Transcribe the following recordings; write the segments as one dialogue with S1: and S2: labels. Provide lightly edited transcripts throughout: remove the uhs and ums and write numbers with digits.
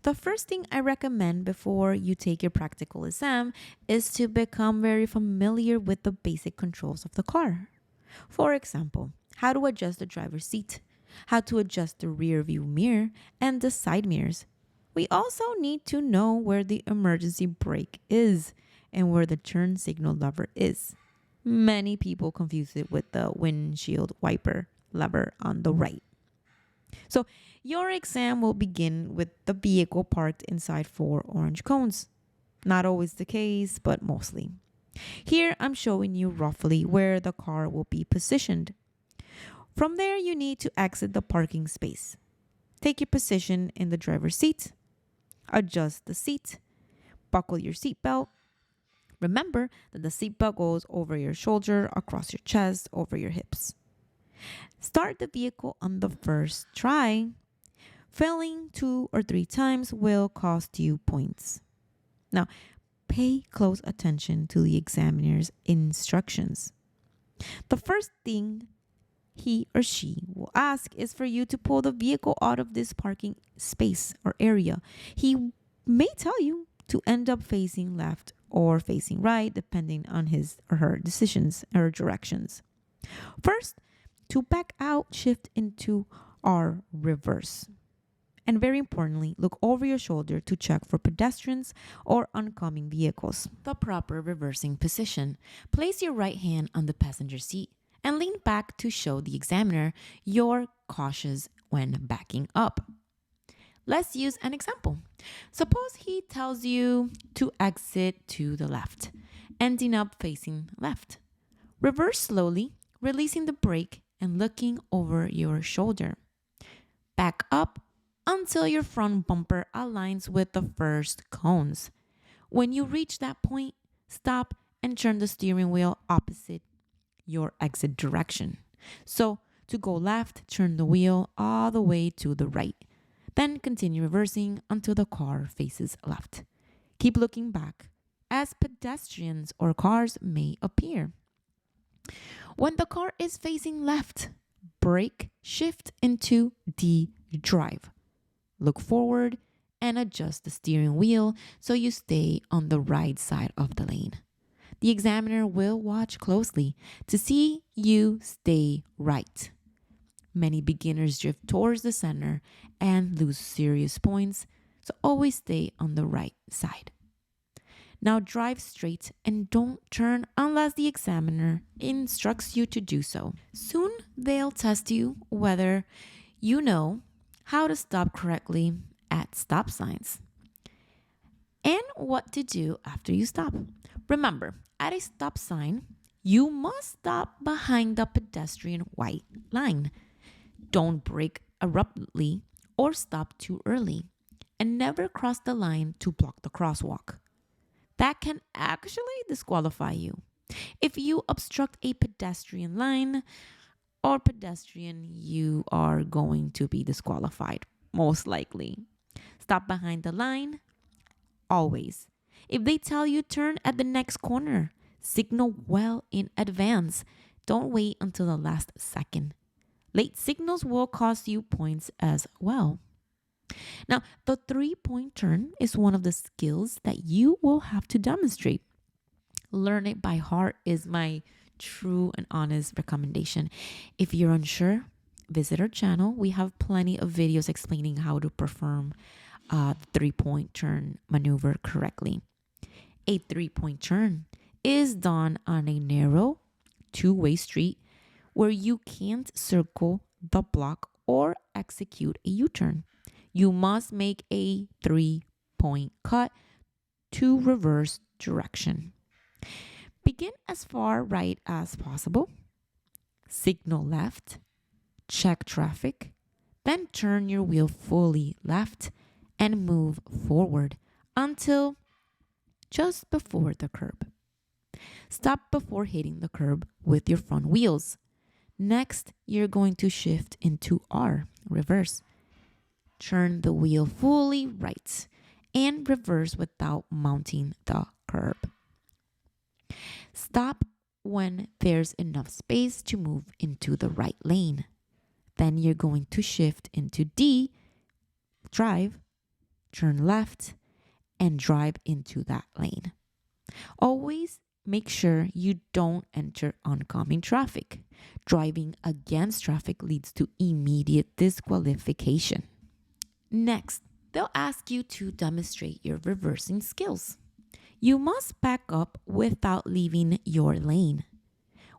S1: the first thing I recommend before you take your practical exam is to become very familiar with the basic controls of the car. For example, how to adjust the driver's seat, how to adjust the rear view mirror, and the side mirrors. We also need to know where the emergency brake is and where the turn signal lever is. Many people confuse it with the windshield wiper lever on the right. So, your exam will begin with the vehicle parked inside four orange cones. Not always the case, but mostly. Here, I'm showing you roughly where the car will be positioned. From there, you need to exit the parking space. Take your position in the driver's seat, adjust the seat, buckle your seatbelt. Remember that the seatbelt goes over your shoulder, across your chest, over your hips. Start the vehicle on the first try. Failing 2 or 3 times will cost you points. Now, pay close attention to the examiner's instructions. The first thing he or she will ask is for you to pull the vehicle out of this parking space or area. He may tell you to end up facing left or facing right, depending on his or her decisions or directions. First, to back out, shift into R reverse. And very importantly, look over your shoulder to check for pedestrians or oncoming vehicles. The proper reversing position. Place your right hand on the passenger seat and lean back to show the examiner you're cautious when backing up. Let's use an example. Suppose he tells you to exit to the left, ending up facing left. Reverse slowly, releasing the brake and looking over your shoulder. Back up until your front bumper aligns with the first cones. When you reach that point, stop and turn the steering wheel opposite your exit direction. So, to go left, turn the wheel all the way to the right. Then continue reversing until the car faces left. Keep looking back as pedestrians or cars may appear. When the car is facing left, brake, shift into D drive. Look forward and adjust the steering wheel so you stay on the right side of the lane. The examiner will watch closely to see you stay right. Many beginners drift towards the center and lose serious points, so always stay on the right side. Now drive straight and don't turn unless the examiner instructs you to do so. Soon they'll test you whether you know how to stop correctly at stop signs and what to do after you stop. Remember, at a stop sign, you must stop behind the pedestrian white line. Don't brake abruptly or stop too early, and never cross the line to block the crosswalk. That can actually disqualify you. If you obstruct a pedestrian line or pedestrian, you are going to be disqualified, most likely. Stop behind the line, always. If they tell you turn at the next corner, signal well in advance. Don't wait until the last second. Late signals will cost you points as well. Now, the 3-point turn is one of the skills that you will have to demonstrate. Learn it by heart is my true and honest recommendation. If you're unsure, visit our channel. We have plenty of videos explaining how to perform the 3-point turn maneuver correctly. A 3-point turn is done on a narrow, two-way street where you can't circle the block or execute a U-turn. You must make a 3-point cut to reverse direction. Begin as far right as possible. Signal left. Check traffic. Then turn your wheel fully left and move forward until just before the curb. Stop before hitting the curb with your front wheels. Next, you're going to shift into R, reverse. Turn the wheel fully right and reverse without mounting the curb. Stop when there's enough space to move into the right lane. Then you're going to shift into D, drive. turn left, and drive into that lane. Always make sure you don't enter oncoming traffic. Driving against traffic leads to immediate disqualification. Next, they'll ask you to demonstrate your reversing skills. You must back up without leaving your lane.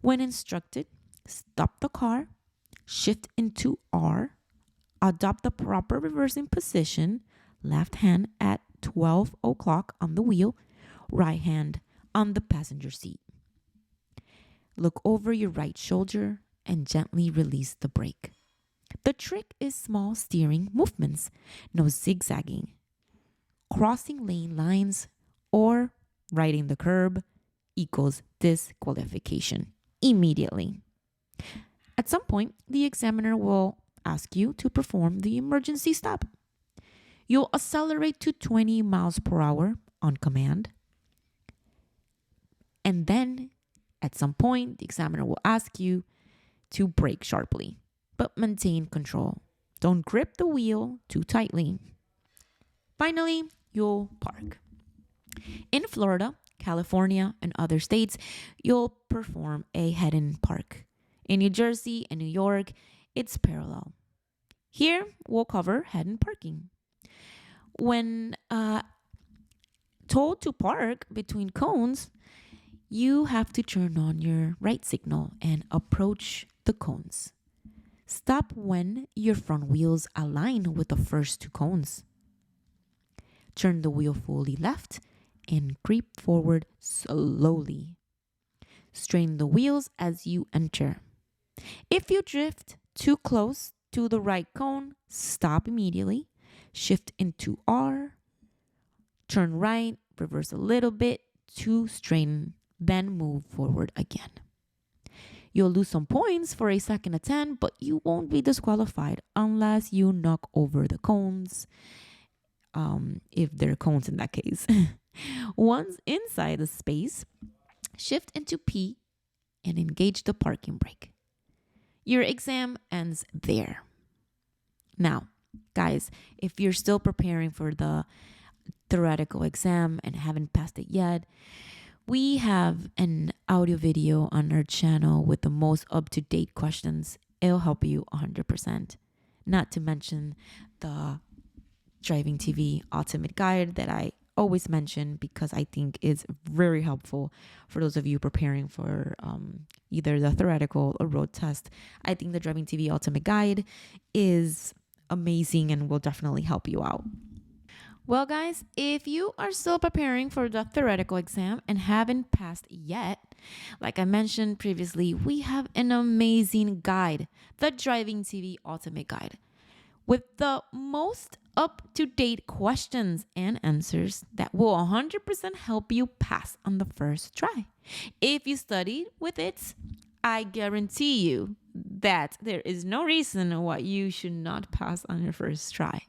S1: When instructed, stop the car, shift into R, adopt the proper reversing position, left hand at 12 o'clock on the wheel, right hand on the passenger seat. Look over your right shoulder and gently release the brake. The trick is small steering movements, no zigzagging, crossing lane lines, or riding the curb equals disqualification immediately. At some point, the examiner will ask you to perform the emergency stop. You'll accelerate to 20 miles per hour on command. And then, at some point, the examiner will ask you to brake sharply, but maintain control. Don't grip the wheel too tightly. Finally, you'll park. In Florida, California, and other states, you'll perform a head-in park. In New Jersey and New York, it's parallel. Here, we'll cover head-in parking. When told to park between cones, you have to turn on your right signal and approach the cones. Stop when your front wheels align with the first two cones. Turn the wheel fully left and creep forward slowly. Straighten the wheels as you enter. If you drift too close to the right cone, stop immediately. Shift into R. Turn right, reverse a little bit to straighten, then move forward again. You'll lose some points for a second attempt, but you won't be disqualified unless you knock over the cones, if there are cones in that case. Once inside the space, shift into P and engage the parking brake. Your exam ends there. Now, guys, if you're still preparing for the theoretical exam and haven't passed it yet, we have an audio video on our channel with the most up-to-date questions. It'll help you 100%. Not to mention the Driving TV Ultimate Guide that I always mention because I think is very helpful for those of you preparing for either the theoretical or road test. I think the Driving TV Ultimate Guide is amazing and will definitely help you out. Well, guys, if you are still preparing for the theoretical exam and haven't passed yet, like I mentioned previously, we have an amazing guide, the Driving TV Ultimate Guide, with the most up-to-date questions and answers that will 100% help you pass on the first try. If you studied with it, I guarantee you that there is no reason why you should not pass on your first try.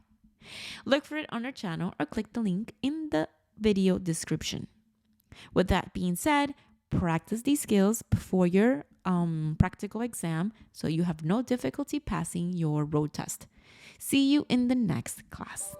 S1: Look for it on our channel or click the link in the video description. With that being said, practice these skills before your practical exam so you have no difficulty passing your road test. See you in the next class.